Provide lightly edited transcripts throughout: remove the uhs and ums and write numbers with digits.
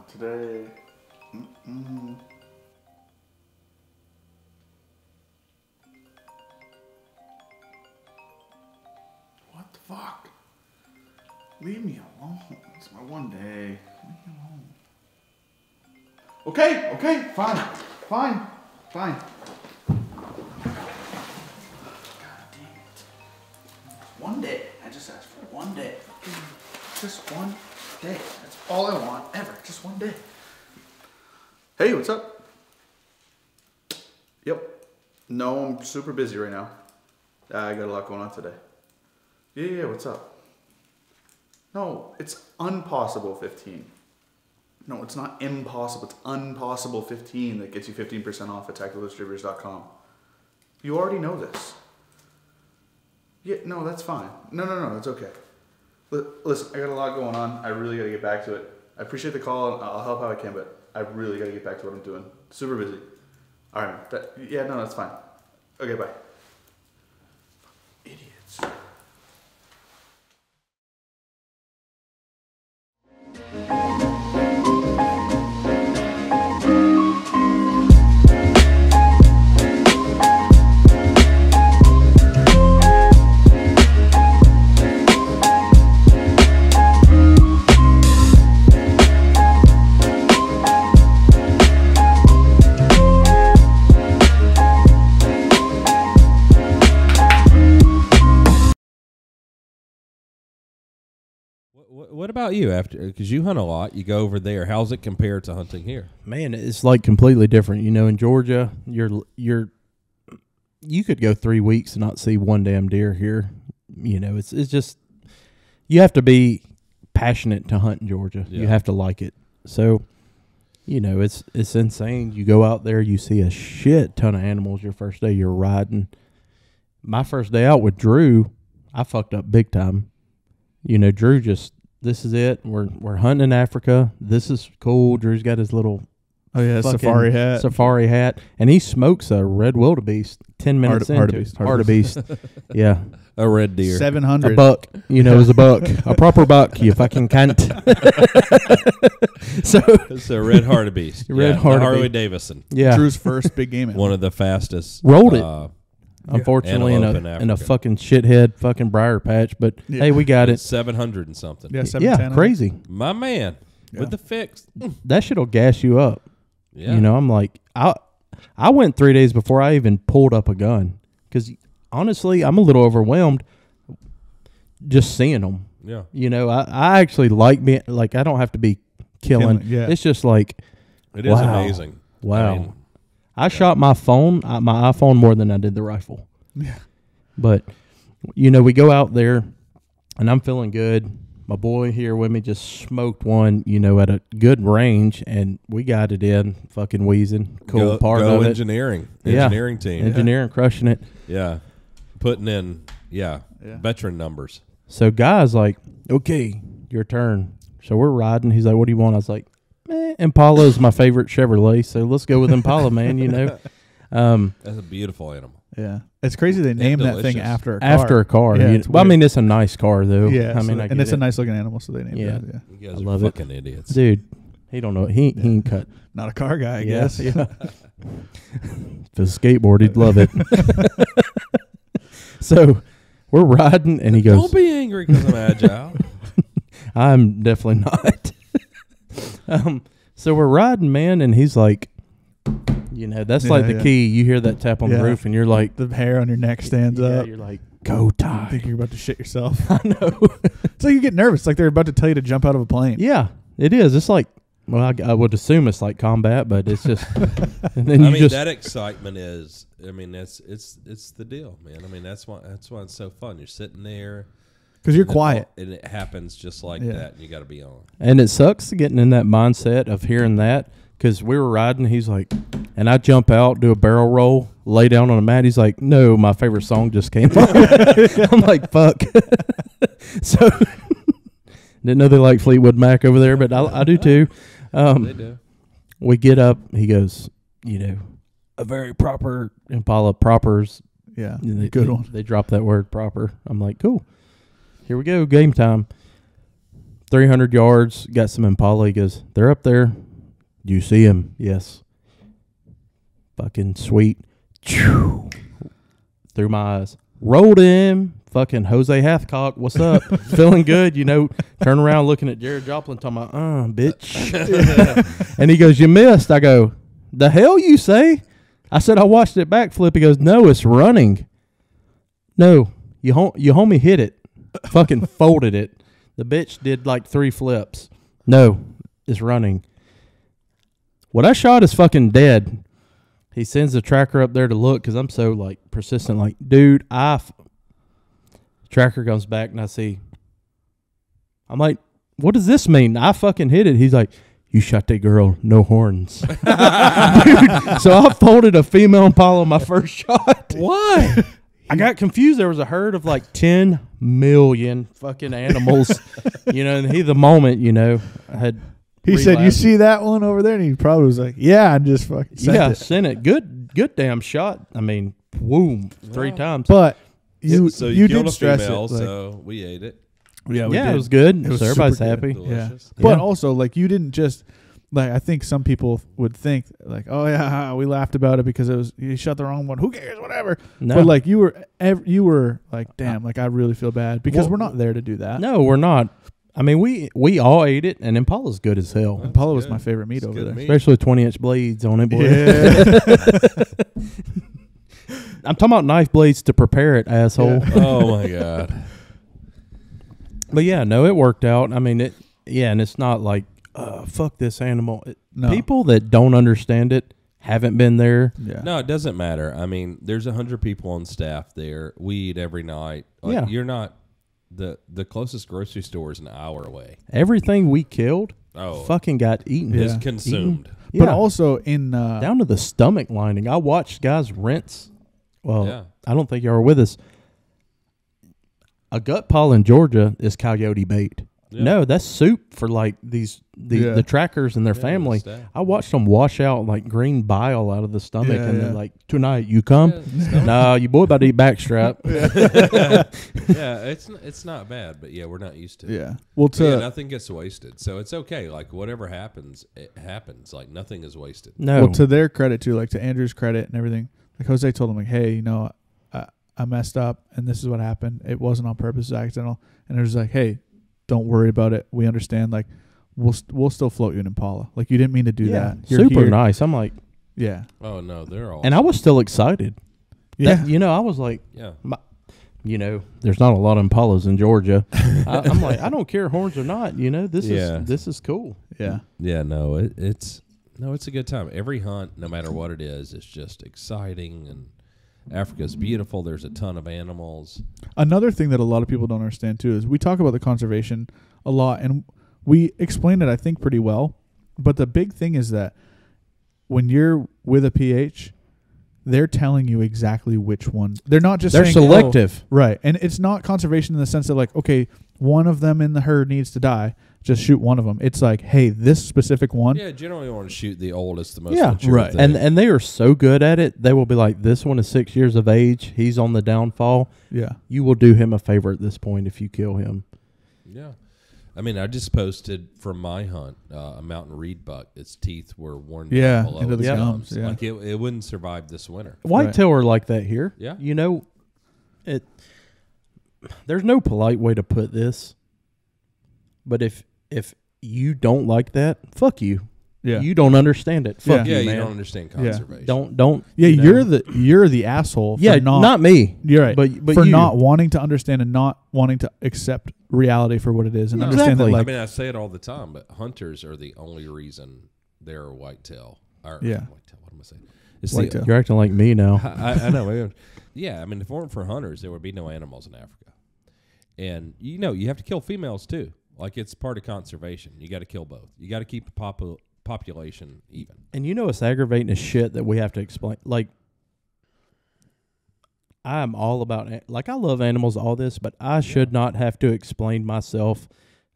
not today. What the fuck? Leave me alone. It's my one day. Leave me alone. Okay, fine. God damn it. One day. I just asked for one day. Just one day. That's all I want ever. Just one day. Hey, what's up? Yep. No, I'm super busy right now. I got a lot going on today. Yeah, what's up? No, it's Unpossible 15. No, it's not impossible. It's Unpossible 15 that gets you 15% off at tacticaldistributors.com. You already know this. Yeah, no, that's fine. No, it's okay. Listen, I got a lot going on. I really got to get back to it. I appreciate the call, and I'll help how I can, but I really got to get back to what I'm doing. Super busy. All right. That's fine. Okay, bye. Idiots. What about you? Because you hunt a lot, you go over there. How's it compared to hunting here? Man, it's like completely different. You know, in Georgia, you could go 3 weeks and not see one damn deer here. You know, it's just you have to be passionate to hunt in Georgia. Yeah. You have to like it. So, you know, it's insane. You go out there, you see a shit ton of animals your first day you're riding. My first day out with Drew, I fucked up big time. You know, Drew just, this is it. We're hunting in Africa. This is cool. Drew's got his little safari hat. And he smokes a red wildebeest 10 minutes into hartebeest. Yeah. A red deer. 700. A buck. You know, it was a buck. A proper buck, you fucking cunt. So it's a red hartebeest. Harley Davidson. Yeah. Drew's first big game. One of the fastest. Rolled it. Unfortunately, in a fucking shithead fucking briar patch, but hey, we got it. 700 and something. Yeah, 710. Yeah, crazy. My man, with the fix. That shit'll gas you up. Yeah. You know, I'm like, I went 3 days before I even pulled up a gun because honestly, I'm a little overwhelmed just seeing them. Yeah. You know, I actually like being like I don't have to be killing. Yeah. It's just like it is amazing. Wow. I mean, I shot my iPhone more than I did the rifle. Yeah. But, you know, we go out there, and I'm feeling good. My boy here with me just smoked one, you know, at a good range, and we got it in, fucking wheezing. Cool part of it. Engineering team. Engineering, crushing it. Yeah. Putting in, veteran numbers. So Guy's like, okay, your turn. So we're riding. He's like, what do you want? I was like, Impala is my favorite Chevrolet, so let's go with Impala, man, you know. That's a beautiful animal. Yeah. It's crazy they named that thing after a car. After a car. Yeah, I mean, it's a nice car, though. Yeah. I mean, and it's a nice looking animal, so they named it. Yeah. You guys I are love fucking idiots. Dude, he don't know. He ain't cut. Not a car guy, I guess. Yeah. If it's a skateboard, he'd love it. So we're riding, and he goes, don't be angry because I'm agile. I'm definitely not. So we're riding, man, and he's like, you know, that's like the key. You hear that tap on the roof, and you're like, the hair on your neck stands up. You're like, go Ty. I think you're about to shit yourself. I know. It's like you get nervous. It's like they're about to tell you to jump out of a plane. Yeah, it is. It's like, well, I would assume it's like combat, but it's just. And then that excitement is. I mean, it's the deal, man. I mean, that's why it's so fun. You're sitting there. Because you're quiet. And it happens just like that, and you got to be on. And it sucks getting in that mindset of hearing that, because we were riding, he's like, and I jump out, do a barrel roll, lay down on a mat. He's like, no, my favorite song just came on. I'm like, fuck. So, didn't know they like Fleetwood Mac over there, but I do too. They do. We get up, he goes, you know, a very proper Impala propers. Yeah, good one. They drop that word proper. I'm like, cool. Here we go, game time. 300 yards, got some impala. He goes, they're up there. Do you see him? Yes. Fucking sweet. Through my eyes. Rolled him. Fucking Jose Hathcock. What's up? Feeling good, you know. Turn around looking at Jared Joplin talking about, bitch. And he goes, you missed. I go, the hell you say? I said, I watched it backflip. He goes, no, it's running. No, your homie hit it. Fucking folded it. The bitch did like 3 flips. No, it's running. What I shot is fucking dead. He sends the tracker up there to look because I'm so like persistent. Like, dude, tracker comes back and I see. I'm like, what does this mean? I fucking hit it. He's like, you shot that girl, no horns. Dude, so I folded a female impala on my first shot. Why? I got confused. There was a herd of like 10 million fucking animals, you know, and the moment, you know, I had. He said, you see that one over there? And he probably was like, yeah, and just fucking sent it. Sent it. Good damn shot. I mean, boom, 3 times. But you killed did a stress female, it. Like, so we ate it. yeah, It was good. It was so everybody's super happy. good. Yeah. Delicious. But Yeah. also, like, you didn't just, like, I think some people would think, like, oh, yeah, we laughed about it because you shot the wrong one. Who cares? Whatever. No. But, like, you were like, damn, like, I really feel bad because we're not there to do that. No, we're not. I mean, we all ate it, and Impala's good as hell. Impala was good. my favorite meat It's over good there. meat. Especially with 20-inch blades on it, boy. Yeah. I'm talking about knife blades to prepare it, asshole. Yeah. Oh my god. But yeah, no, it worked out. I mean, and it's not like, fuck this animal. No. People that don't understand it haven't been there. Yeah. No, it doesn't matter. I mean, there's 100 people on staff there. We eat every night. Like, Yeah. You're not the closest grocery store is an hour away. Everything we killed Oh, fucking got eaten. Yeah. it's consumed. Yeah. But also in down to the stomach lining. I watched guys rinse. Well, Yeah. I don't think you were with us. A gut pile in Georgia is coyote bait. Yeah. No, that's soup for like Yeah. the trackers and their Yeah, family. the staff. I watched them wash out like green bile out of the stomach, Yeah, and they're yeah. like, "Tonight you come? Yeah, No, you boy about to eat backstrap." yeah, it's not bad, but yeah, we're not used to it. yeah. Well, But yeah, to nothing gets wasted, so it's okay. Like whatever happens, it happens. Like nothing is wasted. No, well, to their credit too, like to Andrew's credit and everything. Like Jose told him, like, hey, you know, I messed up, and this is what happened. It wasn't on purpose; it was accidental. And it was like, hey, don't worry about it. We understand. Like, we'll still float you in Impala. Like, you didn't mean to do yeah, that. You're super here. nice. I'm like, Yeah, Oh no, they're all. and I was still excited. yeah. That- you know, I was like, yeah. you know, there's not a lot of Impalas in Georgia. I'm like, I don't care horns or not. You know, this Yeah. is cool. Yeah. Yeah, no, it's a good time. Every hunt, no matter what it is just exciting, and Africa's beautiful. There's a ton of animals. Another thing that a lot of people don't understand too is we talk about the conservation a lot, and we explain it, I think, pretty well. But the big thing is that when you're with a PH, they're telling you exactly which one. They're not just They're saying, selective. "Oh," right? And it's not conservation in the sense that, like, okay, one of them in the herd needs to die. Just shoot one of them. It's like, hey, this specific one. Yeah, generally want to shoot the oldest, the most Yeah, mature right. thing. And they are so good at it. They will be like, this one is 6 years of age. He's on the downfall. Yeah. You will do him a favor at this point if you kill him. yeah. I mean, I just posted from my hunt a mountain reed buck. Its teeth were worn down Yeah, below into the its gums, yeah. Like it wouldn't survive this winter. Whitetail are like that here. Yeah. You know, there's no polite way to put this. But if you don't like that, fuck you. Yeah. You don't understand it. Fuck Yeah, you, you man. don't understand conservation. Don't. Yeah, you know. you're the asshole. For Yeah, not, not me. You're right. But for you. not wanting to understand and not wanting to accept reality for what it is and No, understand exactly. that, I like, mean, I say it all the time, but hunters are the only reason they're a whitetail. Or, Yeah. Whitetail, what am I saying? It's Whitetail. You're acting like me now. I know. Maybe. Yeah, I mean, if it weren't for hunters, there would be no animals in Africa. And, you know, you have to kill females, too. Like, it's part of conservation. You got to kill both. You got to keep the population even. And you know it's aggravating as shit that we have to explain. Like, I'm all about, like, I love animals, all this, but I should not have to explain myself.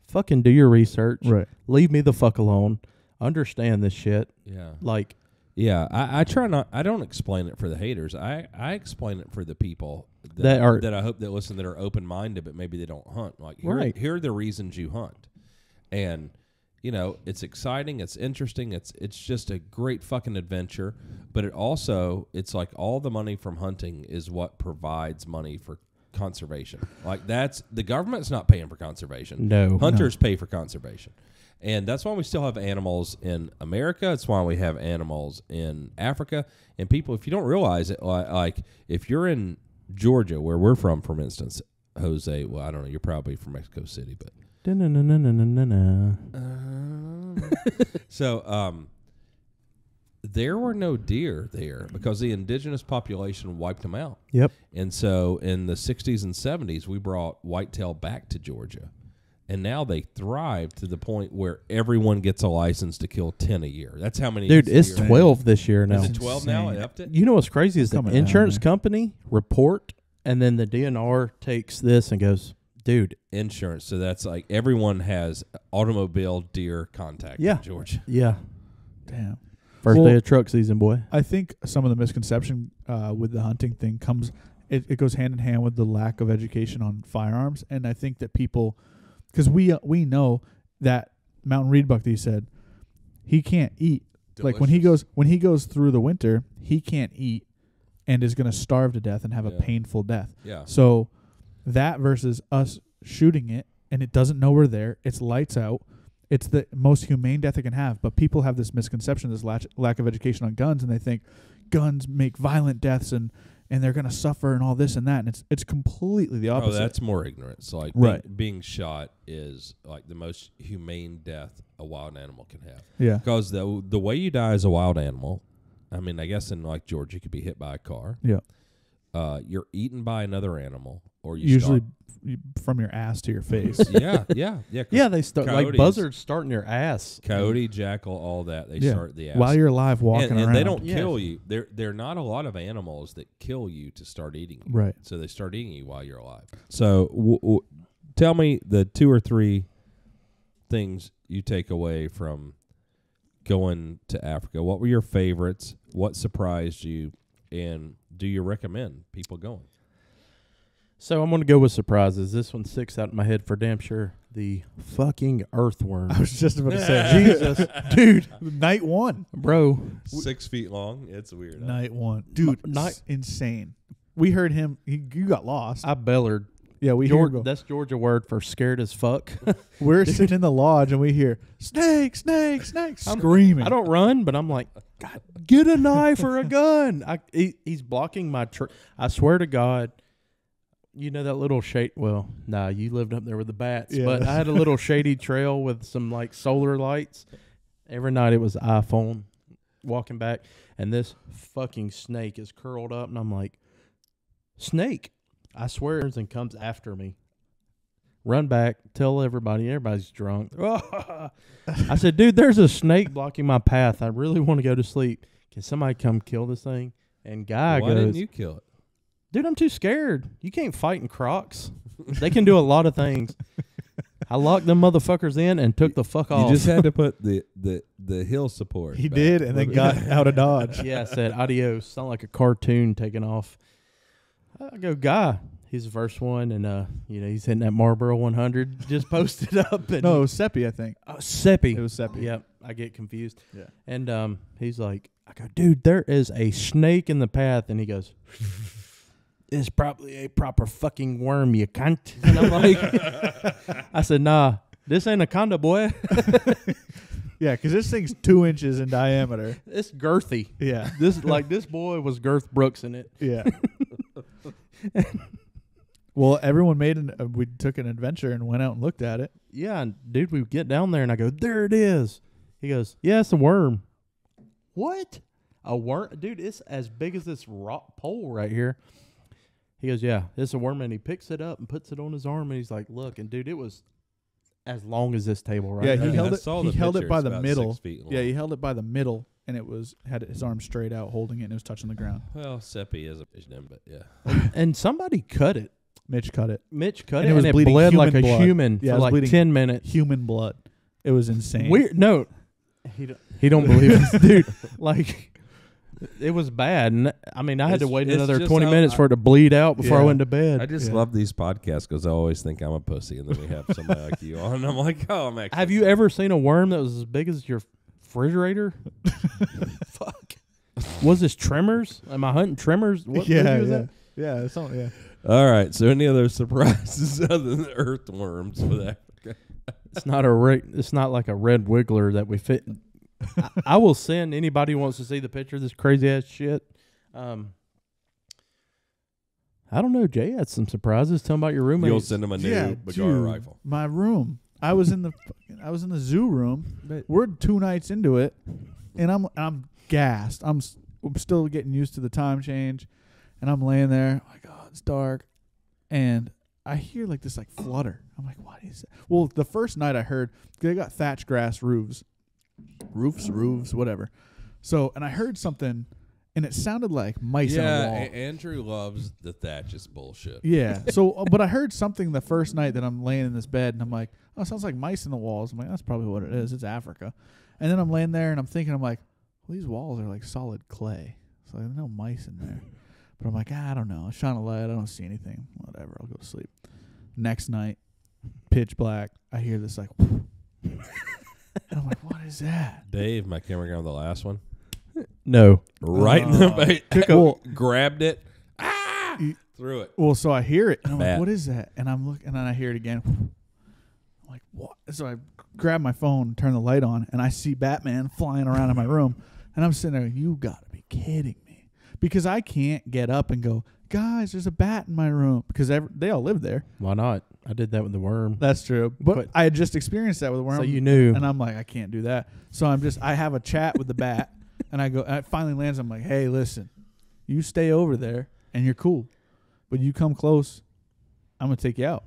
Fucking do your research. right. Leave me the fuck alone. Understand this shit. Yeah. Like, Yeah, I try not. I don't explain it for the haters. I explain it for the people That are- that I hope that listen, that are open minded, but maybe they don't hunt. Like, Right. here are the reasons you hunt, And you know, it's exciting, it's interesting, it's just a great fucking adventure. But it's like all the money from hunting is what provides money for conservation. Like that's the government's not paying for conservation. No. Hunters pay for conservation. And that's why we still have animals in America. It's why we have animals in Africa. And people, if you don't realize it, like if you're in Georgia, where we're from, for instance, Jose, well, I don't know, you're probably from Mexico City, but so there were no deer there because the indigenous population wiped them out. Yep. And so in the 60s and 70s, we brought whitetail back to Georgia. And now they thrive to the point where everyone gets a license to kill 10 a year. That's how many. Dude, it's deer. 12 this year now. Is it 12 now? I Insane. upped it? You know what's crazy is the Coming down, insurance man. company report, and then the DNR takes this and goes, dude, Insurance. So that's like everyone has automobile deer contact Yeah. in Georgia. yeah, Damn. first Well, day of truck season, boy. I think some of the misconception with the hunting thing comes, it goes hand in hand with the lack of education on firearms. And I think that people, because we know that mountain reed buck that you said, he can't eat. Like when he goes through the winter, he can't eat and is going to starve to death and have a Yeah. painful death. Yeah. So that versus us shooting it and it doesn't know we're there, it's lights out. It's the most humane death it can have. But people have this misconception, this lack of education on guns, and they think guns make violent deaths and they're going to suffer and all this and that. And it's completely the Oh, opposite. that's more ignorance. Like Right. being shot is like the most humane death a wild animal can have. Yeah. Because the way you die as a wild animal, I mean, I guess in like Georgia, you could be hit by a car. Yeah. You're eaten by another animal, or you Usually from your ass to your face. yeah. 'Cause Yeah, they start like coyotes- buzzards starting your ass. coyote, jackal, all that. They Yeah. start the ass. While you're alive walking and around. they don't Yes. kill you. There are not a lot of animals that kill you to start eating you. Right. So they start eating you while you're alive. So tell me the 2 or 3 things you take away from going to Africa. What were your favorites? What surprised you? And do you recommend people going? So I'm going to go with surprises. This one sticks out in my head for damn sure. The fucking earthworm. I was just about to say, Jesus, dude, night one. Bro, 6 feet long. It's weird. huh? Night one. Dude, insane. We heard him. You got lost. I bellered. Yeah, we hear him go. That's Georgia word for scared as fuck. We're sitting in the lodge and we hear, snake, snake, snake, screaming. I don't run, but I'm like, God, get a knife or a gun. He's blocking my I swear to God, you know that little shade. Well, nah, you lived up there with the bats, Yeah. but I had a little shady trail with some like solar lights. Every night it was iPhone walking back, and this fucking snake is curled up, and I'm like, snake. I swear, and comes after me. Run back, tell everybody. Everybody's drunk. I said, dude, there's a snake blocking my path. I really want to go to sleep. Can somebody come kill this thing? And guy Why goes, didn't you kill it? dude, I'm too scared. You can't fight in Crocs. They can do a lot of things. I locked them motherfuckers in and took the fuck off. You just had to put the hill support. He back. did, and then got out of Dodge. Yeah, I said adios. Sound like a cartoon taking off. I go, guy. He's the first one, and he's hitting that Marlboro 100. Just posted up. And No, it was Seppi, I think. Seppi. It was Seppi. Yep, I get confused. Yeah. And he's like, I go, dude, there is a snake in the path, and he goes, it's probably a proper fucking worm, you cunt. And I'm like, I said, nah, this ain't a conda, boy. Yeah, because this thing's 2 inches in diameter. It's girthy. Yeah. This boy was Girth Brooks in it. Yeah. Well, everyone we took an adventure and went out and looked at it. Yeah, and dude, we get down there and I go, there it is. He goes, yeah, it's a worm. What? A worm? Dude, it's as big as this rock pole right here. He goes, yeah, it's a worm. And he picks it up and puts it on his arm. And he's like, look. And dude, it was as long as this table right Yeah, now. he held I it. saw He the held it picture. by It's the about middle. 6 feet long. Yeah, he held it by the middle, and it had his arm straight out, holding it, and it was touching the ground. Well, Seppi is a vision, but yeah. And somebody cut it. Mitch cut it. Mitch cut And it, it was and it bleeding bled like human a blood. human Yeah, it for was like bleeding 10 minutes. Human blood. It was insane. Weird. No, he don't believe us, dude. Like, It was bad. And I mean, I had to It's- wait it's another just 20 how minutes I- for it to bleed out before I Yeah. went to bed. I just love these podcasts because I always think I'm a pussy, and then we have somebody like you on, and I'm like, oh, I'm actually. Have you ever seen a worm that was as big as your refrigerator? Fuck. Was this Tremors? Am I hunting Tremors? What movie was that? Yeah, it's all, yeah. All right. So, any other surprises other than the earthworms with Africa? It's not it's not like a red wiggler that we fit. I will send anybody who wants to see the picture of this crazy ass shit. I don't know. Jay had some surprises. Tell him about your roommate. You'll send them a new Bagara dude, rifle. My room. I was in the zoo room. We're 2 nights into it, and I'm gassed. I'm still getting used to the time change, and I'm laying there. Oh my God, it's dark, and I hear like this like flutter. I'm like, what is it? Well, the first night I heard they got thatch grass roofs, whatever. So, and I heard something, and it sounded like mice in a wall. Andrew loves the thatches bullshit. Yeah. So, but I heard something the first night that I'm laying in this bed, and I'm like, oh, it sounds like mice in the walls. I'm like, that's probably what it is. It's Africa. And then I'm laying there, and I'm thinking, I'm like, well, these walls are like solid clay, so there's no mice in there. But I'm like, I don't know. I shine a light. I don't see anything. Whatever. I'll go to sleep. Next night, pitch black. I hear this like, and I'm like, what is that? Dave, my camera guy on the last one, No. right in the face, Well, grabbed it, You- threw it. Well, so I hear it, and I'm Bat. like, what is that? And I'm looking, and then I hear it again. I'm like, what? So I grab my phone, turn the light on, and I see Batman flying around in my room. And I'm sitting there, you got to be kidding me. Because I can't get up and go, guys, there's a bat in my room. Because they all live there. Why not? I did that with the worm. That's true. But But- I had just experienced that with a worm. So you knew. And I'm like, I can't do that. So I have a chat with the bat. And I go, and it finally lands. I'm like, hey, listen, you stay over there and you're cool. But you come close, I'm going to take you out.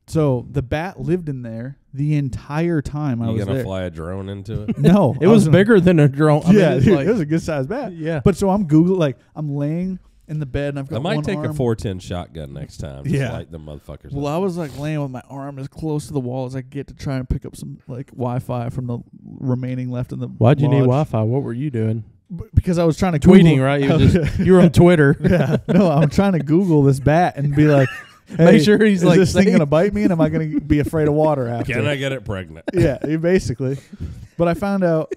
So the bat lived in there the entire time I You was gonna there. fly a drone into it? No. It was bigger than a drone. I mean, Yeah, it's dude, like, it was a good sized bat. yeah. But so I'm Googling, like, I'm laying in the bed and I've got I might one take arm. a 410 shotgun next time. Just Yeah. light them motherfuckers. Well, up. I was like laying with my arm as close to the wall as I could get to try and pick up some like Wi-Fi from the remaining left in the. Why'd you need lodge. Wi-Fi? What were you doing? Because I was trying to Tweeting, Google, right? You were on Twitter. Yeah, no, I'm trying to Google this bat and be like, hey, Make sure he's is like this thing safe. gonna bite me, and am I gonna be afraid of water after? Can I get it pregnant? Yeah, basically. But I found out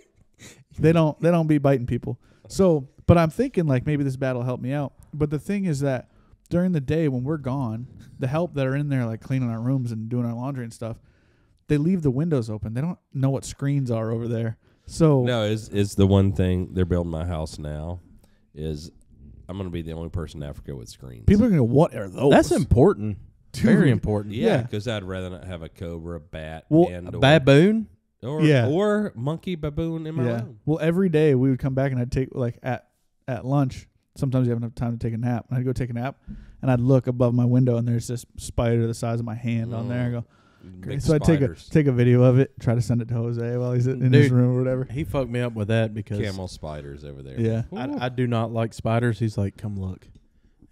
they don't be biting people. So, but I'm thinking like maybe this bat will help me out. But the thing is that during the day when we're gone, the help that are in there like cleaning our rooms and doing our laundry and stuff, they leave the windows open. They don't know what screens are over there. So No, is the one thing they're building my house now is I'm gonna be the only person in Africa with screens. people are gonna go, what are those? That's important. Very Dude. important. yeah, yeah. because I'd rather not have a cobra, a bat, Well, and A baboon? or monkey baboon in my Yeah. room. Well, every day we would come back and I'd take like at lunch. Sometimes you have enough time to take a nap. And I'd go take a nap, and I'd look above my window, and there's this spider the size of my hand on there. I go, Big great. So I spiders. take a video of it, try to send it to Jose while he's in his Dude. room or whatever. He fucked me up with that because camel spiders over there. Yeah. I do not like spiders. He's like, come look.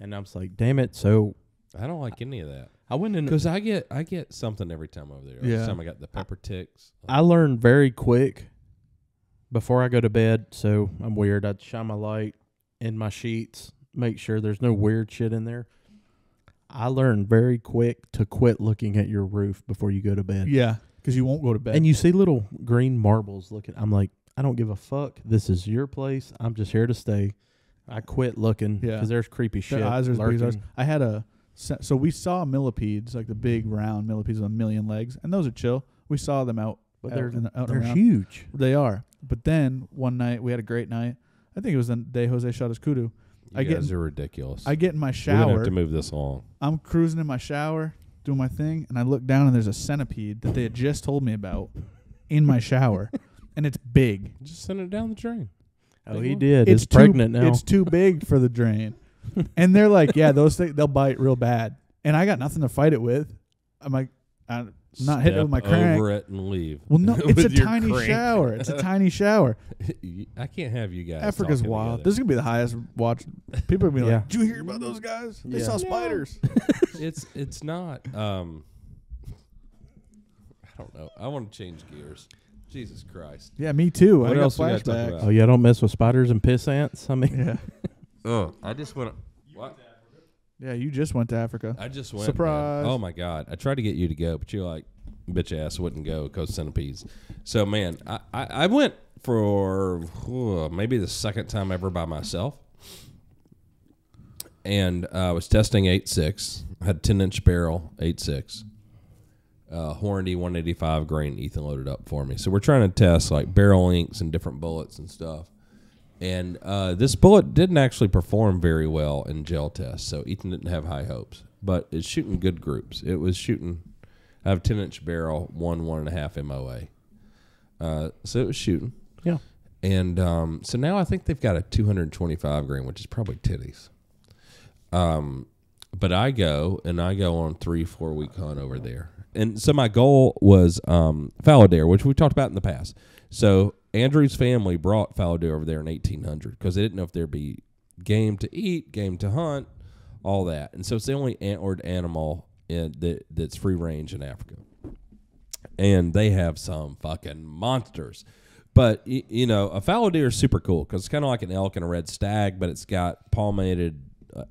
And I was like, damn it. So I don't like any of that I went in. because I get something every time over there. Yeah. Every time I got the pepper ticks. I learned very quick before I go to bed. So I'm weird. I'd shine my light in my sheets, make sure there's no weird shit in there. I learned very quick to quit looking at your roof before you go to bed. Yeah, because you won't go to bed. And you see little green marbles looking. I'm like, I don't give a fuck. This is your place. I'm just here to stay. I quit looking Yeah. because there's creepy shit. their eyes are as big as ours. lurking. I had so we saw millipedes, like the big round millipedes with a million legs, and those are chill. We saw them out, But out they're, and they're around. huge. They are. But then one night we had a great night. I think it was the day Jose shot his kudu. You guys are ridiculous. I get in my We're gonna have shower. to move this along. I'm cruising in my shower, doing my thing, and I look down and there's a centipede that they had just told me about in my shower, and it's big. Just send it down the drain. Oh, he did. It's It's pregnant now. It's too big for the drain, and they're like, "Yeah, those things they'll bite real bad." And I got nothing to fight it with. I'm like, I'm not hitting it with my Step crank. over it and leave. Well, no, it's a With your tiny crank. shower. It's a tiny shower. I can't have you guys. Africa's talking wild. together. This is gonna be the highest watch. People are gonna be Yeah. like, "Did you hear about those guys? They Yeah. saw No. spiders." It's not. I don't know. I want to change gears. Jesus Christ. Yeah, me too. What I got else we gotta talk flashbacks. about? Oh, yeah, don't mess with spiders and piss ants. I mean, Yeah. Oh, I just went. What? Yeah, you just went to Africa. I just went. Surprise. Man. Oh my God! I tried to get you to go, but you're like, bitch ass wouldn't go because centipedes. So man, I went for maybe the second time ever by myself, and I was testing 8.6. I had 10-inch barrel 8.6. Hornady 185 grain Ethan loaded up for me. So we're trying to test like barrel lengths and different bullets and stuff. And this bullet didn't actually perform very well in gel tests, so Ethan didn't have high hopes. But it's shooting good groups. It was shooting. I have a 10-inch barrel, 1.5 MOA. So it was shooting. yeah. And so now I think they've got a 225 grain, which is probably titties. But I go on 3-4 week hunt over there. And so my goal was fallow deer, which we talked about in the past. So Andrew's family brought fallow deer over there in 1800 because they didn't know if there'd be game to eat, game to hunt, all that. And so it's the only antlered animal that's free range in Africa. And they have some fucking monsters. But, you know, a fallow deer is super cool because it's kind of like an elk and a red stag, but it's got palmated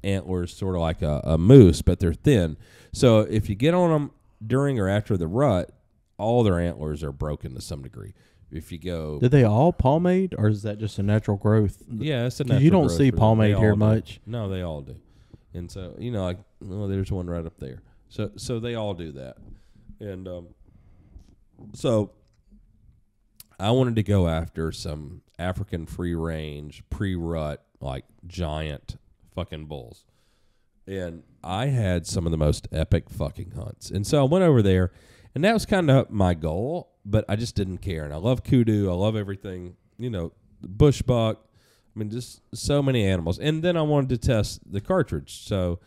antlers, sort of like a moose, but they're thin. So if you get on them during or after the rut, all their antlers are broken to some degree. If you go, Did they all palmade, or is that just a natural growth? yeah, it's a 'Cause natural you don't growth see for them. They palmade here all do. much. No, they all do. And so, you know, like, oh, there's one right up there. So they all do that. And so I wanted to go after some African free range, pre-rut, like giant fucking bulls. And I had some of the most epic fucking hunts. And so I went over there, and that was kind of my goal, but I just didn't care. And I love kudu. I love everything, you know, bush buck. I mean, just so many animals. And then I wanted to test the cartridge. So,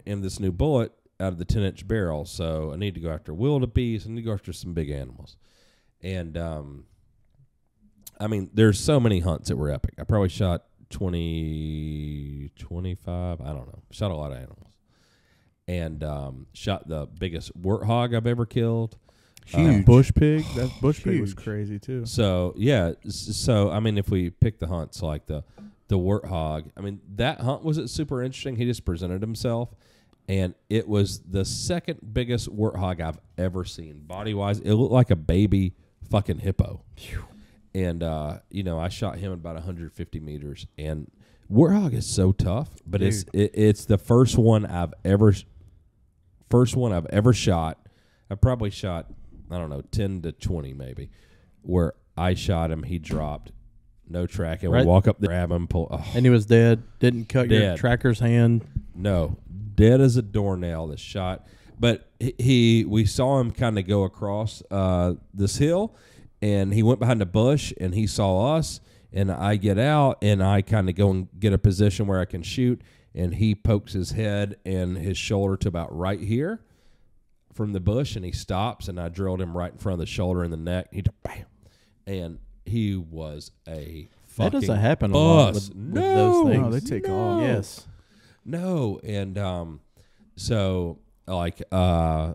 in this new bullet out of the 10-inch barrel. So I need to go after wildebeest. I need to go after some big animals. And, I mean, there's so many hunts that were epic. I probably shot 20, 25, I don't know. Shot a lot of animals. And shot the biggest warthog I've ever killed. Huge. Bush pig. That bush pig was Huge. crazy too. So, yeah. So, I mean, if we pick the hunts like the warthog, I mean, that hunt wasn't super interesting. He just presented himself. And it was the second biggest warthog I've ever seen. Body-wise, it looked like a baby fucking hippo. And, you know, I shot him at about 150 meters. And warthog is so tough, but it's the first one I've ever shot. I probably shot, I don't know, 10 to 20 maybe, where I shot him, he dropped, no tracking. Right. We walk up there, grab him, pull. Oh, And he was dead. Didn't cut your Dead. tracker's hand. no, dead as a doornail. The shot, but we saw him kind of go across this hill, and he went behind a bush, and he saw us, and I get out, and I kind of go and get a position where I can shoot, and he pokes his head and his shoulder to about right here from the bush, and he stops, and I drilled him right in front of the shoulder and the neck. He bam, and he was a That fucking doesn't happen a lot bus. with those things. No, they take off. Yes. No, and so like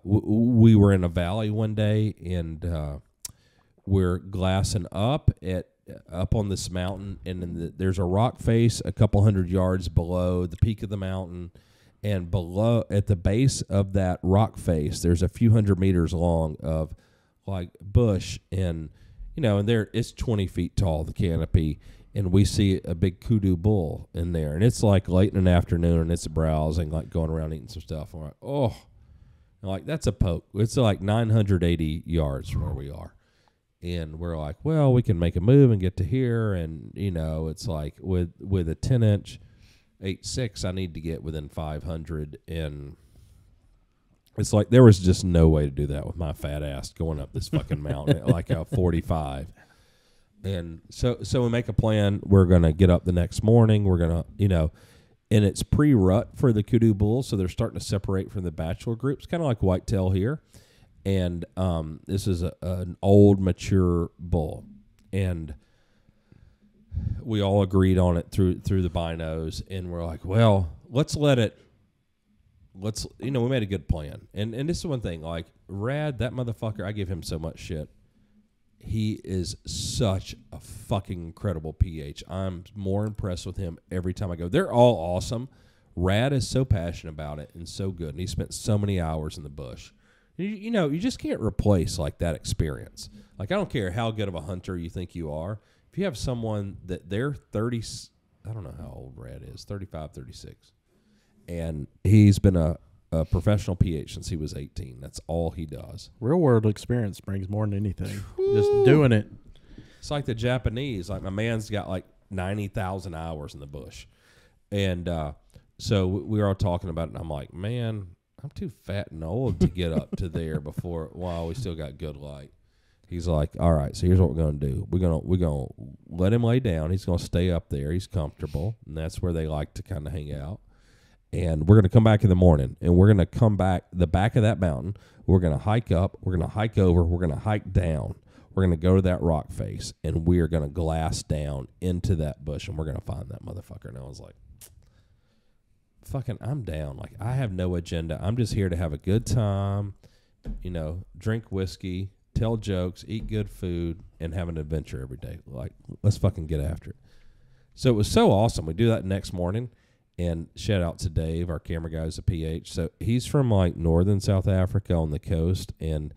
we were in a valley one day, and we're glassing up on this mountain, and then there's a rock face a couple hundred yards below the peak of the mountain, and below at the base of that rock face, there's a few hundred meters long of like bush, and you know, and there it's 20 feet tall, the canopy. And we see a big kudu bull in there. And it's like late in the afternoon, and it's browsing, like going around eating some stuff. And we're like, oh. And like, that's a poke. It's like 980 yards from where we are. And we're like, well, we can make a move and get to here. And, you know, it's like with a 10-inch 8.6, I need to get within 500. And it's like there was just no way to do that with my fat ass going up this fucking mountain at like a 45. And so we make a plan. We're going to get up the next morning. We're going to, you know, and it's pre-rut for the kudu bulls, so they're starting to separate from the bachelor groups, kind of like whitetail here. And this is an old, mature bull. And we all agreed on it through the binos, and we're like, well, let's, you know, we made a good plan. And this is one thing, like, Rad, that motherfucker, I give him so much shit. he is such a fucking incredible PH. I'm more impressed with him every time I go. They're all awesome. Rad is so passionate about it and so good, and he spent so many hours in the bush. You know, you just can't replace like that experience. Like, I don't care how good of a hunter you think you are. If you have someone that they're 30, I don't know how old Rad is, 35, 36, and he's been a professional PH since he was 18. That's all he does. Real world experience brings more than anything. Just doing it. It's like the Japanese. Like, my man's got like 90,000 hours in the bush. And so we were all talking about it, and I'm like, man, I'm too fat and old to get up to there before, while we still got good light. He's like, all right, so here's what we're going to do. We're gonna let him lay down. He's going to stay up there. He's comfortable, and that's where they like to kind of hang out. And we're going to come back in the morning, and we're going to come back the back of that mountain. We're going to hike up. We're going to hike over. We're going to hike down. We're going to go to that rock face, and we are going to glass down into that bush, and we're going to find that motherfucker. And I was like, fucking, I'm down. Like, I have no agenda. I'm just here to have a good time, you know, drink whiskey, tell jokes, eat good food, and have an adventure every day. Like, let's fucking get after it. So it was so awesome. We do that next morning. And shout out to Dave, our camera guy, who's a PH. So he's from like northern South Africa on the coast, and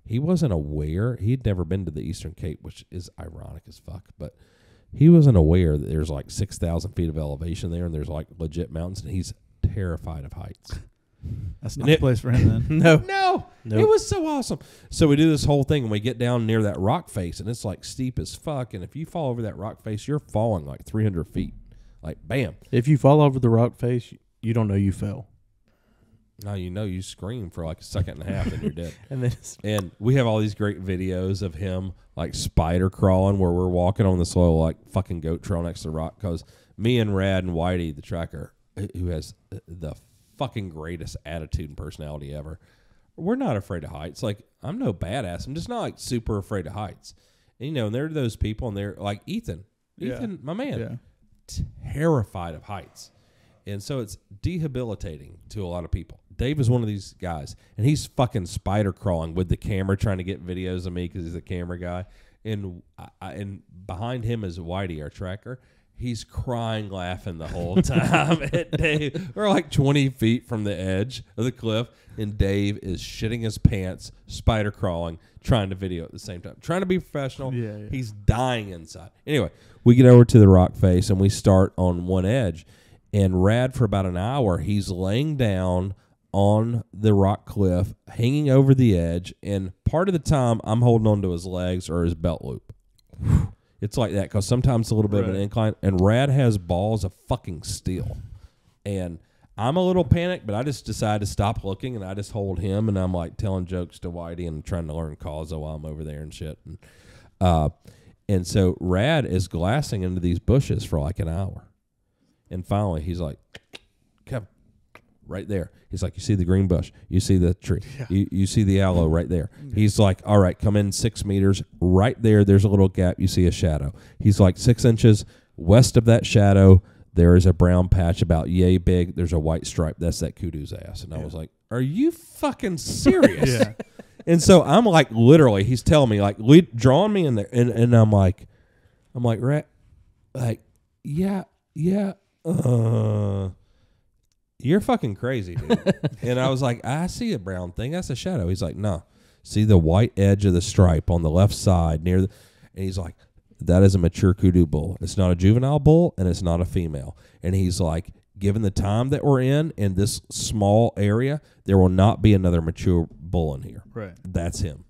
he wasn't aware. He'd never been to the Eastern Cape, which is ironic as fuck. But he wasn't aware that there's like 6,000 feet of elevation there, and there's like legit mountains, and he's terrified of heights. That's not the place for him then. No. It was so awesome. So we do this whole thing, and we get down near that rock face, and it's like steep as fuck. And if you fall over that rock face, you're falling like 300 feet. Like, bam. If you fall over the rock face, you don't know you fell. Now you know you scream for like a second and a half and you're dead. And we have all these great videos of him like spider crawling where we're walking on this little like fucking goat trail next to the rock, because me and Rad and Whitey, the tracker, who has the fucking greatest attitude and personality ever, we're not afraid of heights. Like, I'm no badass. I'm just not like super afraid of heights. And, you know, and there are those people, and they're like Ethan, my man, terrified of heights. And so it's debilitating to a lot of people. Dave is one of these guys, and he's fucking spider crawling with the camera, trying to get videos of me because he's a camera guy. And and behind him is Whitey, our tracker. He's crying, laughing the whole time at Dave. We're like 20 feet from the edge of the cliff, and Dave is shitting his pants, spider crawling, trying to video at the same time. Trying to be professional. Yeah. He's dying inside. Anyway, we get over to the rock face, and we start on one edge. And Rad, for about an hour, he's laying down on the rock cliff, hanging over the edge, and part of the time, I'm holding on to his legs or his belt loop. It's like that, because sometimes it's a little bit of an incline, and Rad has balls of fucking steel. And I'm a little panicked, but I just decided to stop looking, and I just hold him, and I'm like telling jokes to Whitey and trying to learn Kaza while I'm over there and shit. And so Rad is glassing into these bushes for like an hour. And finally, he's like, come right there. He's like, you see the green bush? You see the tree? Yeah. You see the aloe right there? Yeah. He's like, all right, come in 6 meters. Right there, there's a little gap. You see a shadow. He's like 6 inches west of that shadow. There is a brown patch about yay big. There's a white stripe. That's that kudu's ass. And I was like, are you fucking serious? Yeah. And so I'm like, literally, he's telling me, like, drawing me in there. And I'm like, right, like, yeah. You're fucking crazy, dude. And I was like, I see a brown thing. That's a shadow. He's like, no. See the white edge of the stripe on the left side near the, and he's like, that is a mature kudu bull. It's not a juvenile bull, and it's not a female. And he's like, given the time that we're in this small area, there will not be another mature bull in here. Right. That's him.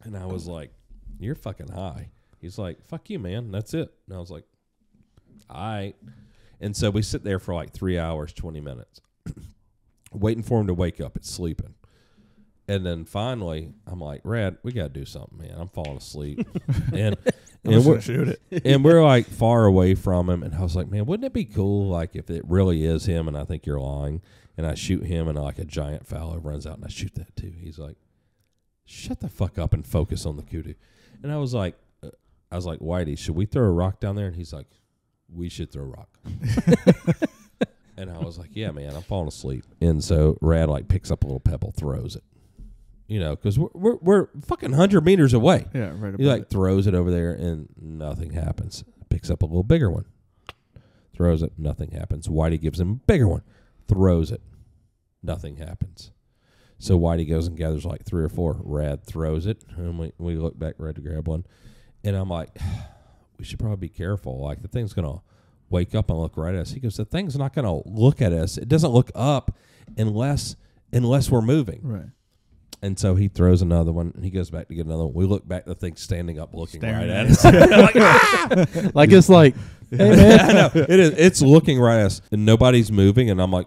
And I was like, you're fucking high. He's like, fuck you, man. That's it. And I was like, all right. And so we sit there for like 3 hours, 20 minutes, waiting for him to wake up. It's sleeping. And then finally, I'm like, Rad, we got to do something, man. I'm falling asleep. and we're shoot it. And we're like far away from him. And I was like, man, wouldn't it be cool like if it really is him and I think you're lying, and I shoot him and like a giant fallow runs out and I shoot that too. He's like, shut the fuck up and focus on the kudu. And I was like, Whitey, should we throw a rock down there? And he's like, we should throw a rock. And I was like, yeah, man, I'm falling asleep. And so Rad like picks up a little pebble, throws it. because we're fucking 100 meters away. Yeah, right. He like throws it over there and nothing happens. Picks up a little bigger one. Throws it, nothing happens. Whitey gives him a bigger one. Throws it. Nothing happens. So Whitey goes and gathers like 3 or 4. Rad throws it. And we look back, Rad to grab one. And I'm like, we should probably be careful. Like the thing's going to wake up and look right at us. He goes, the thing's not going to look at us. It doesn't look up unless we're moving. Right. And so he throws another one, and he goes back to get another one. We look back, the thing's standing up, looking Staring right at at us. Like, ah! Like it's like, hey man, I know. It is. It's looking right at us, and nobody's moving. And I'm like,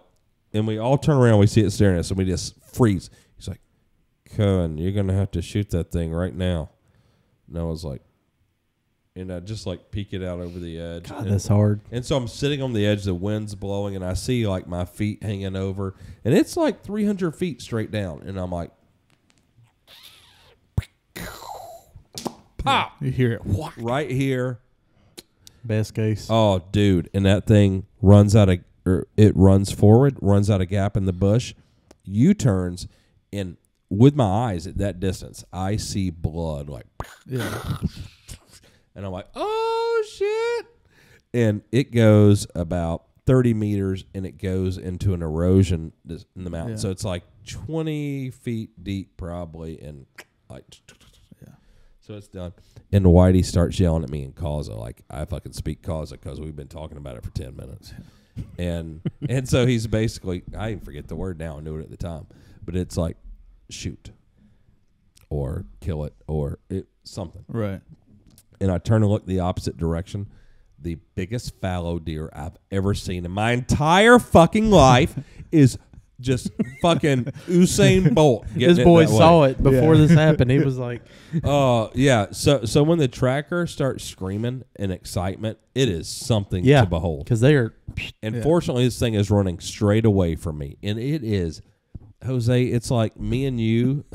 and we all turn around, we see it staring at us, and we just freeze. He's like, Cohen, you're going to have to shoot that thing right now. And I was like, and I just like peek it out over the edge. God, that's hard. And so I'm sitting on the edge, the wind's blowing, and I see like my feet hanging over, and it's like 300 feet straight down. And I'm like, pop! You hear it. Right here. Best case. Oh, dude. And that thing runs forward, runs out a gap in the bush, U-turns, and with my eyes at that distance, I see blood like, Yeah. and I'm like, oh, shit. And it goes about 30 meters, and it goes into an erosion in the mountain. Yeah. So it's like 20 feet deep probably, and like, Yeah. so it's done. And Whitey starts yelling at me in Causa. Like, I fucking speak Causa because we've been talking about it for 10 minutes. And so he's basically, I even forget the word now, I knew it at the time, but it's like, shoot or kill it or something. Right. And I turn and look the opposite direction. The biggest fallow deer I've ever seen in my entire fucking life is just fucking Usain Bolt. His boy saw it before this happened. He was like, Oh, yeah. So when the tracker starts screaming in excitement, it is something yeah, to behold. because they are. And Yeah. fortunately, this thing is running straight away from me. And it is, Jose, it's like me and you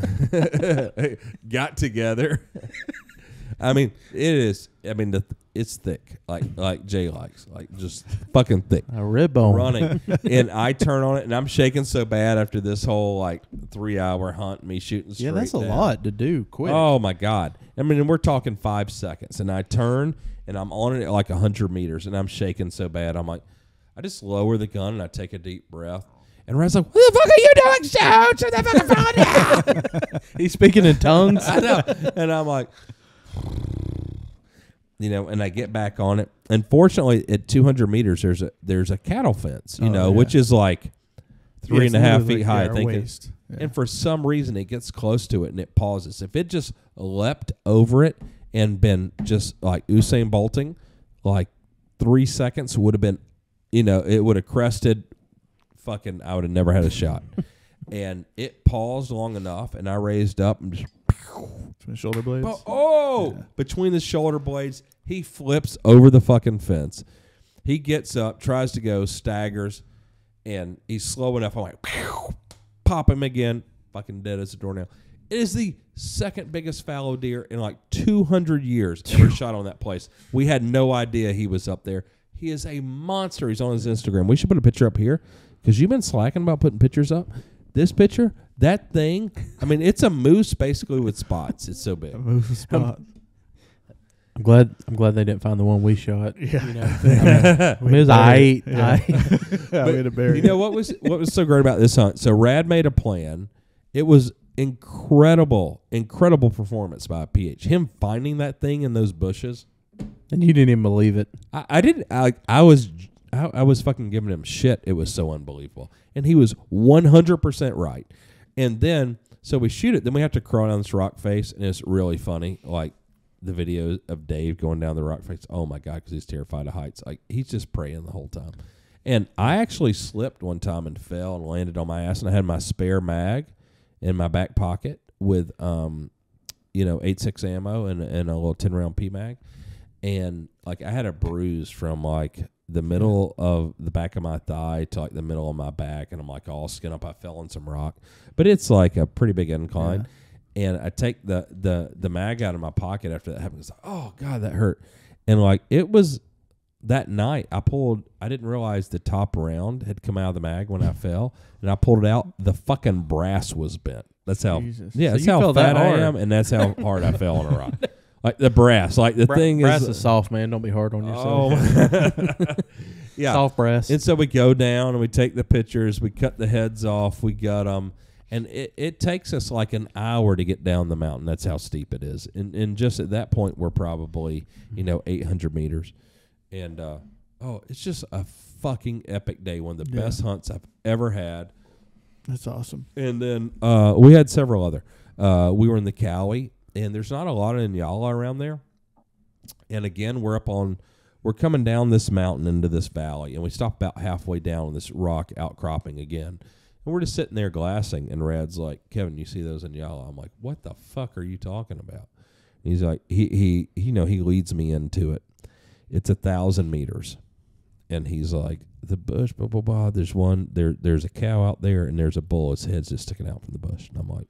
got together. I mean, it is. I mean, it's thick, like Jay likes, like just fucking thick. A rib bone. Running, and I turn on it, and I'm shaking so bad after this whole like 3-hour hunt, me shooting straight Yeah, that's a down. lot to do quick. Oh my God! I mean, we're talking 5 seconds, and I turn, and I'm on it at like 100 meters, and I'm shaking so bad. I'm like, I just lower the gun, and I take a deep breath. And Red's like, what the fuck are you doing? Shoot! Shoot that fucking phone down! He's speaking in tongues. I know. And I'm like, and I get back on it. Unfortunately, at 200 meters, there's a cattle fence, yeah. which is like 3.5 literally feet high, I our think. waist. Yeah. And for some reason, it gets close to it and it pauses. If it just leapt over it and been just like Usain Bolting, like 3 seconds would have been, it would have crested. Fucking, I would have never had a shot. And it paused long enough, and I raised up and just. Between shoulder blades. Between the shoulder blades, he flips over the fucking fence. He gets up, tries to go, staggers, and he's slow enough. I'm like, pop him again, fucking dead as a doornail. It is the second biggest fallow deer in like 200 years ever shot on that place. We had no idea he was up there. He is a monster. He's on his Instagram. We should put a picture up here because you've been slacking about putting pictures up. This picture, that thing, I mean, it's a moose basically with spots. It's so big. Move the spot. I'm glad they didn't find the one we shot. Yeah. It was I Yeah, we had to bury You know what was so great about this hunt? So Rad made a plan. It was incredible performance by PH. Him finding that thing in those bushes. and you didn't even believe it. I didn't. I was fucking giving him shit. It was so unbelievable, and he was 100% right. And then so we shoot it. Then we have to crawl down this rock face, and it's really funny. Like the video of Dave going down the rock face. Oh my God, because he's terrified of heights. Like he's just praying the whole time. And I actually slipped one time and fell and landed on my ass, and I had my spare mag in my back pocket with 8.6 ammo and a little 10-round PMag. And like I had a bruise from like the middle of the back of my thigh to like the middle of my back, and I'm like all skin up. I fell on some rock, but it's like a pretty big incline. Yeah. And I take the mag out of my pocket after that happened. It's like, oh God, that hurt. And like it was that night I didn't realize the top round had come out of the mag when I fell, and I pulled it out. The fucking brass was bent. That's how. Jesus. Yeah, So that's you how fell that fat I hard. am, and that's how hard I fell on a rock. Like the brass, like the thing brass is. is soft, man. Don't be hard on Oh, yourself. yeah. Soft brass. And so we go down and we take the pictures. We cut the heads off. We got them. And it takes us like an hour to get down the mountain. That's how steep it is. And just at that point, we're probably, 800 meters. And, it's just a fucking epic day. One of the best hunts I've ever had. That's awesome. And then we had several other. We were in the Cowie, and there's not a lot of Inyala around there. And again, we're coming down this mountain into this valley, and we stop about halfway down on this rock outcropping again. And we're just sitting there glassing, and Rad's like, Kevin, you see those Inyala? I'm like, what the fuck are you talking about? And he's like, he leads me into it. It's 1,000 meters. And he's like, the bush, blah, blah, blah. There's one, there's a cow out there, and there's a bull. His head's just sticking out from the bush. And I'm like,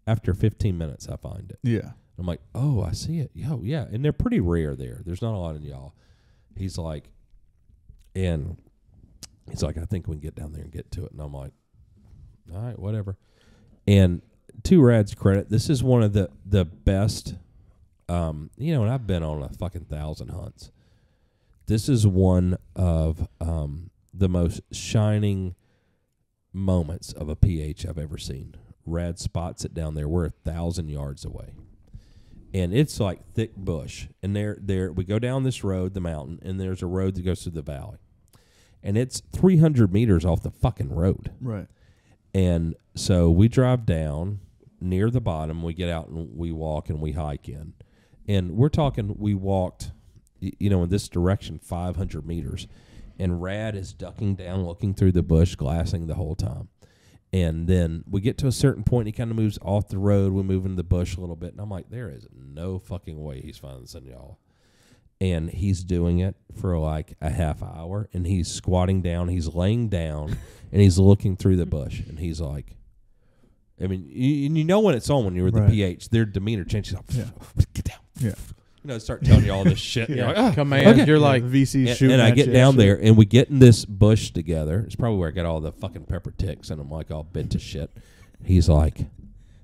after 15 minutes, I find it. Yeah. I'm like, oh, I see it. Yo, yeah. And they're pretty rare there. There's not a lot in y'all. He's like, I think we can get down there and get to it. And I'm like, all right, whatever. And to Rad's credit, this is one of the best, and I've been on a fucking 1,000 hunts. This is one of the most shining moments of a PH I've ever seen. Rad spots it down there. We're 1,000 yards away. And it's like thick bush. And there we go down this road, the mountain, and there's a road that goes through the valley. And it's 300 meters off the fucking road. Right. And so we drive down near the bottom. We get out and we walk and we hike in. And we're talking, we walked, in this direction 500 meters. And Rad is ducking down, looking through the bush, glassing the whole time. And then we get to a certain point, he kind of moves off the road. We move into the bush a little bit. And I'm like, there is no fucking way he's finding this y'all. And he's doing it for like a half hour. And he's squatting down. He's laying down. And he's looking through the bush. And he's like, I mean, you know when it's on when you're with the PH, their demeanor changes. Like, get down. Yeah. Start telling you all this shit. And you're like, oh, Commands. okay. You're like, VC shooting. And I at get you. down there, and we get in this bush together. It's probably where I got all the fucking pepper ticks, and I'm like all bent to shit. He's like,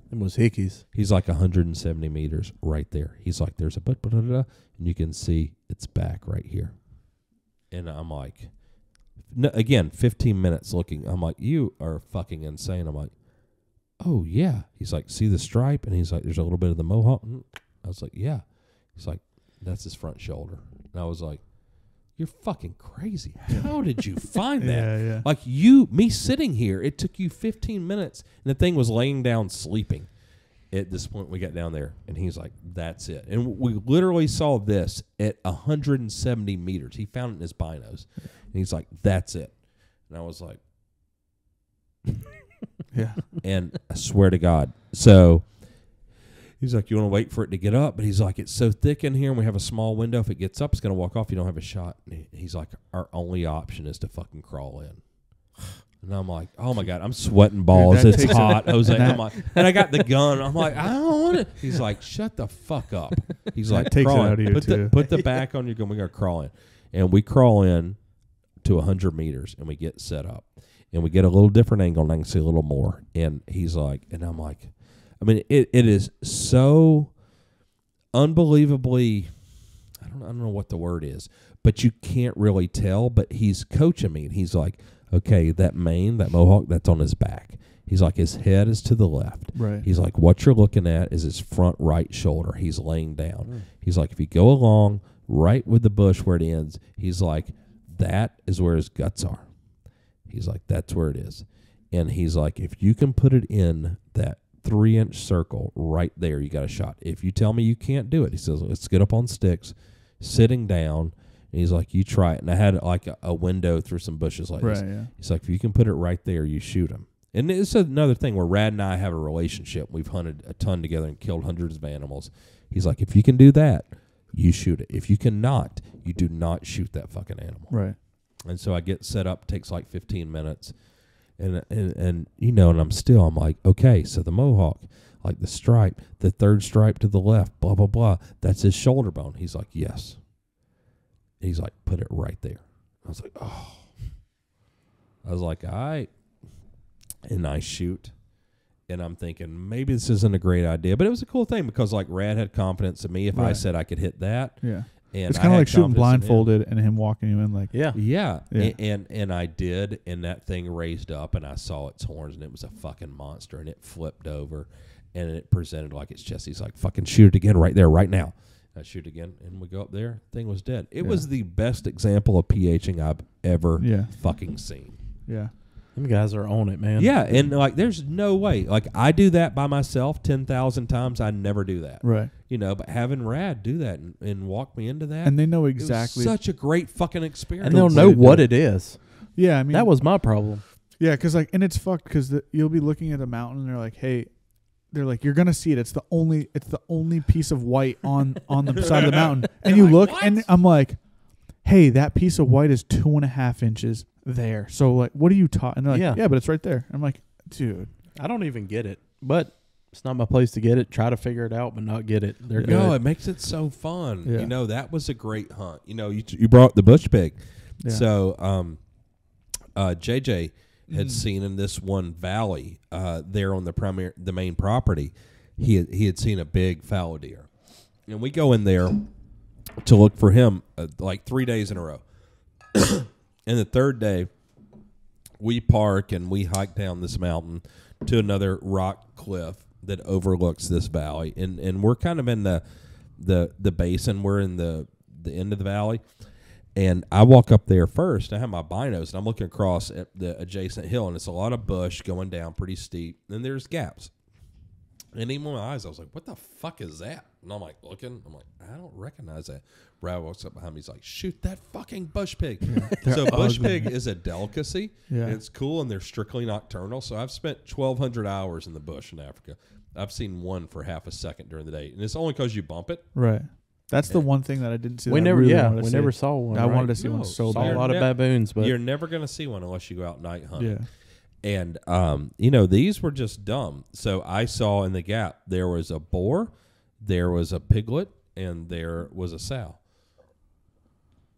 them was hickeys. he's like 170 meters right there. He's like, there's a and you can see its back right here. And I'm like, no, again, 15 minutes looking. I'm like, you are fucking insane. I'm like, oh yeah. He's like, see the stripe? And he's like, there's a little bit of the mohawk. I was like, yeah. He's like, that's his front shoulder. And I was like, you're fucking crazy. How did you find that? Yeah. Like me sitting here, it took you 15 minutes, and the thing was laying down sleeping. At this point, we got down there, and he's like, that's it. And we literally saw this at 170 meters. He found it in his binos. And he's like, that's it. And I was like, Yeah. and I swear to God. So he's like, you want to wait for it to get up? But he's like, it's so thick in here, and we have a small window. If it gets up, it's going to walk off. You don't have a shot. And he's like, our only option is to fucking crawl in. And I'm like, oh, my God, I'm sweating balls. Dude, that it's takes hot. Jose. that- I'm like, and I got the gun. I'm like, I don't want it. He's like, shut the fuck up. He's That like, takes it crawl out in. of you, too. Put the back on your gun. We're going to crawl in. And we crawl in to 100 meters, and we get set up. And we get a little different angle, and I can see a little more. And he's like, and I'm like, I mean, it is so unbelievably, I don't know what the word is, but you can't really tell. But he's coaching me, and he's like, okay, that mane, that mohawk, that's on his back. He's like, his head is to the left. Right. He's like, what you're looking at is his front right shoulder. He's laying down. He's like, if you go along right with the bush where it ends, he's like, that is where his guts are. He's like, that's where it is. And he's like, if you can put it in that 3-inch circle right there, you got a shot. If you tell me you can't do it, he says, let's get up on sticks, sitting down. And he's like, you try it. And I had like a window through some bushes like this. Yeah. He's like, if you can put it right there, you shoot him. And it's another thing where Rad and I have a relationship. We've hunted a ton together and killed hundreds of animals. He's like, if you can do that, you shoot it. If you cannot, you do not shoot that fucking animal. Right. And so I get set up, takes like 15 minutes. And I'm like, okay, so the mohawk, like the stripe, the third stripe to the left, blah, blah, blah, that's his shoulder bone. He's like, yes. He's like, put it right there. I was like, oh. I was like, all right. And I shoot. And I'm thinking, maybe this isn't a great idea. But it was a cool thing because, like, Rad had confidence in me if I Right. said I could hit that. Yeah. And It's I kind of had like shooting confidence in him. blindfolded and him walking you in like. Yeah. Yeah. Yeah. And I did, and that thing raised up, and I saw its horns, and it was a fucking monster, and it flipped over, and it presented like its chest. He's like, fucking shoot it again right there, right now. I shoot again, and we go up there. Thing was dead. It Yeah. was the best example of PHing I've ever Yeah. fucking seen. Yeah. Them guys are on it, man. Yeah, and like, there's no way. Like, I do that by myself 10,000 times. I never do that. Right. You know, but having Rad do that and walk me into that, And they know it was exactly. such a great fucking experience. And they'll way know to do what it. it is. Yeah. I mean, That was my problem. Yeah, because like, and it's fucked because you'll be looking at a mountain and they're like, hey, they're like, you're gonna see it. It's the only piece of white on the side of the mountain. And you like, look, "What?" and I'm like, hey, that piece of white is 2.5 inches there. So like, what are you taught? And they're like, Yeah. yeah, but it's right there. I'm like, dude, I don't even get it, but it's not my place to get it. Try to figure it out, but not get it. They're good. No, it makes it so fun. Yeah. You know, that was a great hunt. You know, you brought the bush pig. Yeah. So JJ had seen in this one valley there on the main property, he had seen a big fallow deer. And we go in there to look for him like 3 days in a row. And the third day, we park and we hike down this mountain to another rock cliff that overlooks this valley, and we're kind of in the basin. We're in the end of the valley, and I walk up there first. I have my binos, and I'm looking across at the adjacent hill, and it's a lot of bush going down pretty steep, and there's gaps. And even with my eyes, I was like, what the fuck is that? And I'm like, looking. I'm like, I don't recognize that. Brad walks up behind me. He's like, shoot that fucking bush pig. So bush pig is a delicacy. Yeah. And it's cool, and they're strictly nocturnal. So I've spent 1,200 hours in the bush in Africa. I've seen one for half a second during the day. And it's only because you bump it. right. That's the one thing that I didn't see. we that I never, really yeah, wanted to we see. never saw one. I right? wanted to see No, one so saw a bad. lot of baboons, but You're never going to see one unless you go out night hunting. Yeah. And, you know, these were just dumb. So I saw in the gap there was a boar, there was a piglet, and there was a sow.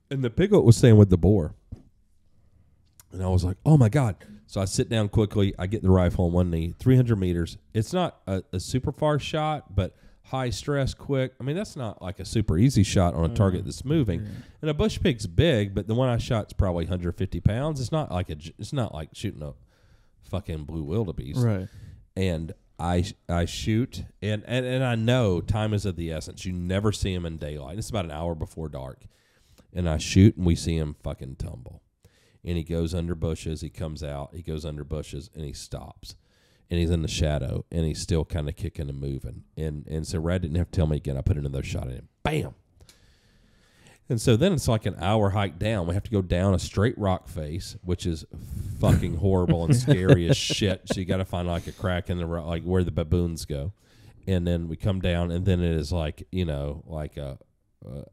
And the piglet was staying with the boar. And I was like, oh, my God. So I sit down quickly. I get the rifle on one knee, 300 meters. It's not a super far shot, but high stress, quick. I mean, that's not like a super easy shot on a target that's moving. And a bush pig's big, but the one I shot's probably 150 pounds. It's not like shooting a fucking blue wildebeest. Right. And I shoot, and I know time is of the essence. You never see him in daylight. It's about an hour before dark. And I shoot, and we see him fucking tumble. And he goes under bushes. He comes out. He goes under bushes, and he stops. And he's in the shadow, and he's still kind of kicking and moving. And so Rad didn't have to tell me again. I put another shot in him. Bam! And so then it's like an hour hike down. We have to go down a straight rock face, which is fucking horrible and scary as shit. So you got to find like a crack in the rock, like where the baboons go. And then we come down, and then it is like, you know, like a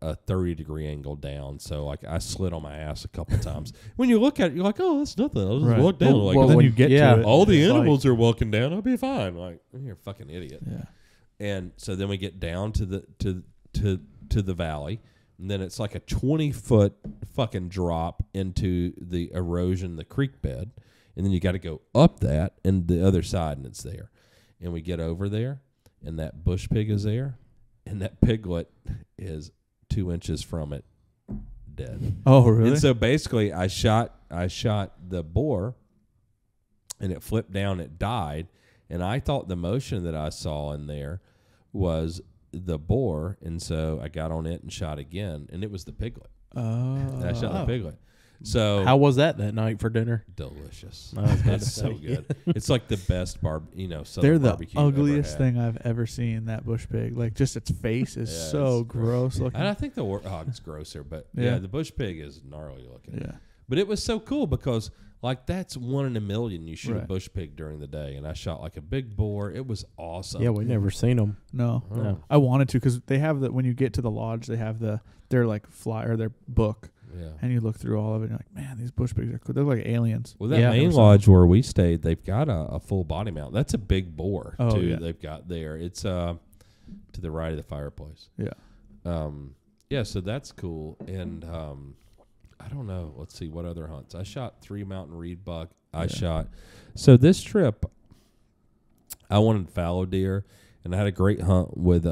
30-degree angle down. So like I slid on my ass a couple times. When you look at it, you're like, oh, that's nothing. I'll just Right. walk down. Well, like, well, then when- you get yeah. to it. all the It's animals are walking down. I'll be fine. Like, you're a fucking idiot. Yeah. And so then we get down to the valley, and then it's like a 20-foot fucking drop into the erosion, the creek bed, and then you got to go up that and the other side, and it's there. And we get over there, and that bush pig is there, and that piglet is 2 inches from it, dead. Oh, really? And so basically, I shot the boar, and it flipped down. It died, and I thought the motion that I saw in there was the boar, and so I got on it and shot again, and it was the piglet. And I shot the piglet. So how was that night for dinner? delicious. I was about to It's so say. good. It's like the best southern They're the barbecue you've ever ugliest had. thing I've ever seen. That bush pig, like just its face is Yeah, so it's gross looking. And I think the warthog's grosser, but Yeah. yeah, the bush pig is gnarly looking. Yeah, But it was so cool because, like, that's 1 in a million you shoot a Right. bush pig during the day. And I shot, like, a big boar. It was awesome. Yeah, we never seen them. no, No. I wanted to because they have the when you get to the lodge, they have their like flyer, their book, Yeah. and you look through all of it. and You're like, man, these bush pigs are cool. They're like aliens. Well, that Yeah. main Never saw lodge where we stayed, they've got a full body mount. That's a big boar, Oh, too, yeah. they've got there. It's to the right of the fireplace. Yeah, yeah, so that's cool. And I don't know. Let's see what other hunts. I shot 3 mountain reed buck. So this trip, I wanted fallow deer, and I had a great hunt with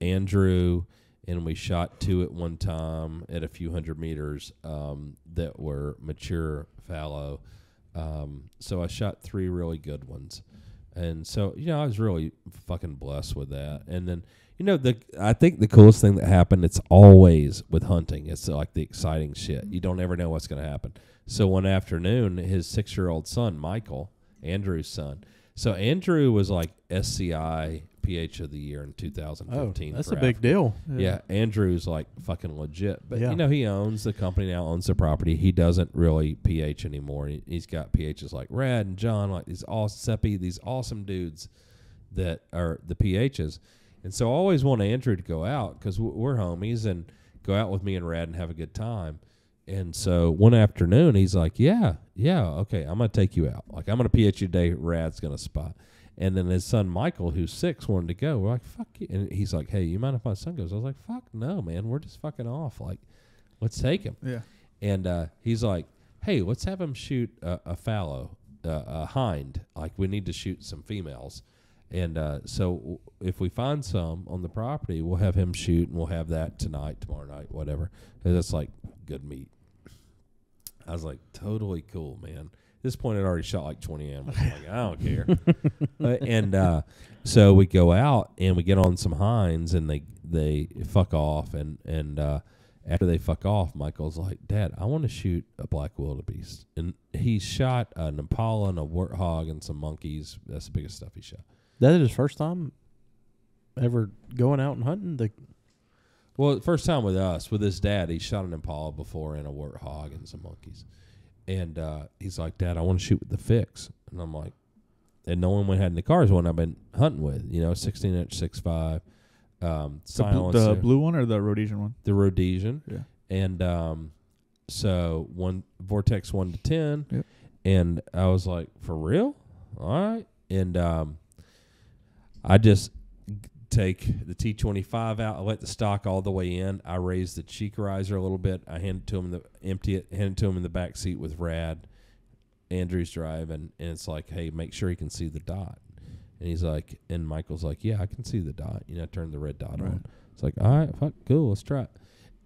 Andrew, and we shot 2 at one time at a few hundred meters that were mature fallow. So I shot 3 really good ones. And so, I was really fucking blessed with that. And then, I think the coolest thing that happened, it's always with hunting. It's like the exciting shit. You don't ever know what's going to happen. So one afternoon, his 6-year-old son, Michael, Andrew's son. So Andrew was like SCI PH of the year in 2015. Oh, that's a big deal. Yeah, Andrew's like fucking legit. But, Yeah. he owns the company now, owns the property. He doesn't really PH anymore. He's got PHs like Rad and John, like these awesome dudes that are the PHs. And so I always want Andrew to go out because we're homies and go out with me and Rad and have a good time. And so one afternoon, he's like, yeah, okay, I'm going to take you out. Like, I'm going to PH you today. Rad's going to spot. And then his son, Michael, who's 6, wanted to go. We're like, fuck you. And he's like, hey, you mind if my son goes? I was like, fuck no, man. We're just fucking off. Like, let's take him. Yeah. And he's like, hey, let's have him shoot a fallow, a hind. Like, we need to shoot some females. And so if we find some on the property, we'll have him shoot, and we'll have that tonight, tomorrow night, whatever. And that's like good meat. I was like, totally cool, man. At this point, I'd already shot like 20 animals. I'm like, I don't care. And so we go out, and we get on some hinds, and they fuck off. And after they fuck off, Michael's like, Dad, I want to shoot a black wildebeest. And he shot an impala and a warthog and some monkeys. That's the biggest stuff he shot. That is his first time ever going out and hunting? Well, first time with us, with his dad. He shot an impala before and a warthog and some monkeys. And he's like, Dad, I want to shoot with the fix. And I'm like, and no one we had in the car is one I've been hunting with, 16-inch, 6.5. The blue one or the Rhodesian one? The Rhodesian. Yeah. And so one Vortex 1 to 10. Yep. And I was like, for real? All right. And I just take the T25 out. I let the stock all the way in. I raise the cheek riser a little bit. I hand it to him, hand it to him in the back seat with Rad. Andrew's driving, and it's like, hey, make sure he can see the dot. And he's like, and Michael's like, yeah, I can see the dot. Turn the red dot on. It's like, all right, fuck, cool, let's try it.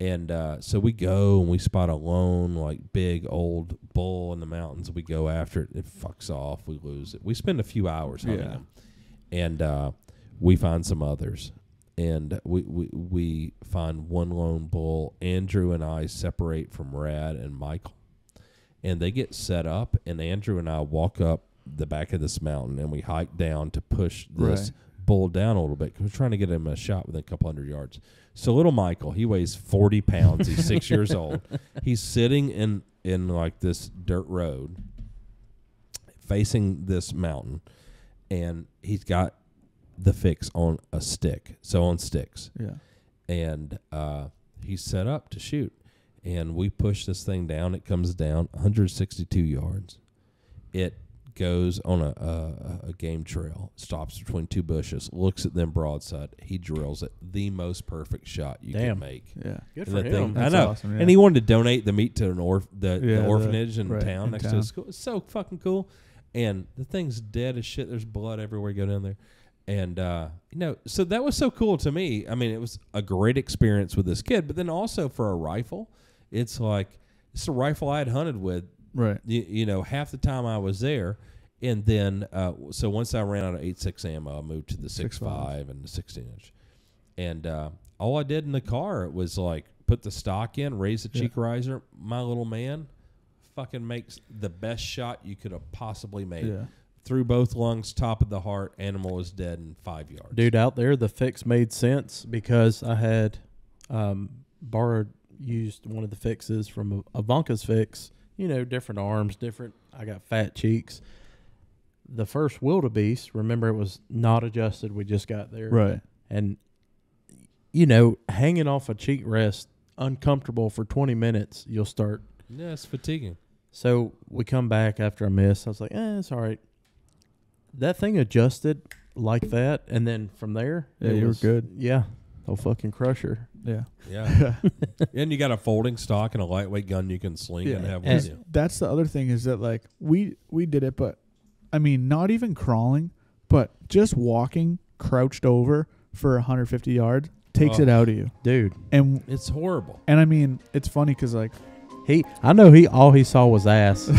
And so we go and we spot a lone, like, big old bull in the mountains. We go after it. It fucks off. We lose it. We spend a few hours hunting him. And we find some others. And we find one lone bull. Andrew and I separate from Rad and Michael. And they get set up, and Andrew and I walk up the back of this mountain, and we hike down to push this bull down a little bit because we're trying to get him a shot within a couple hundred yards. So little Michael, he weighs 40 pounds. He's 6 years old. He's sitting in like this dirt road facing this mountain, and he's got the fix on a stick, so on sticks. Yeah. And he's set up to shoot. And we push this thing down. It comes down 162 yards. It goes on a game trail, stops between 2 bushes, looks at them broadside. He drills it. The most perfect shot you can make. Yeah. Good and for him. I know. Awesome, yeah. And he wanted to donate the meat to the orphanage in town in next to the school. It's so fucking cool. And the thing's dead as shit. There's blood everywhere you go down there. And, so that was so cool to me. I mean, it was a great experience with this kid. But then also for a rifle, it's like, it's a rifle I had hunted with. Right. Half the time I was there. And then, so once I ran out of 8.6 ammo, I moved to the 6.5 and the 16-inch. And all I did in the car was like put the stock in, raise the cheek riser. My little man fucking makes the best shot you could have possibly made. Yeah. Through both lungs, top of the heart, animal is dead in 5 yards. Dude, out there, the fix made sense because I had used one of the fixes from Ivanka's fix. Different arms, I got fat cheeks. The first wildebeest, remember, it was not adjusted. We just got there. Right. And, hanging off a cheek rest, uncomfortable for 20 minutes, you'll start. Yeah, it's fatiguing. So we come back after a miss. I was like, it's all right. That thing adjusted like that, and then from there, you were good. Yeah, I'll fucking crush her. Yeah. Yeah. And you got a folding stock and a lightweight gun you can sling and have with you. That's the other thing is that like we did it, but I mean not even crawling, but just walking crouched over for 150 yards takes it out of you, dude. And It's horrible. I mean it's funny because like I know all he saw was ass.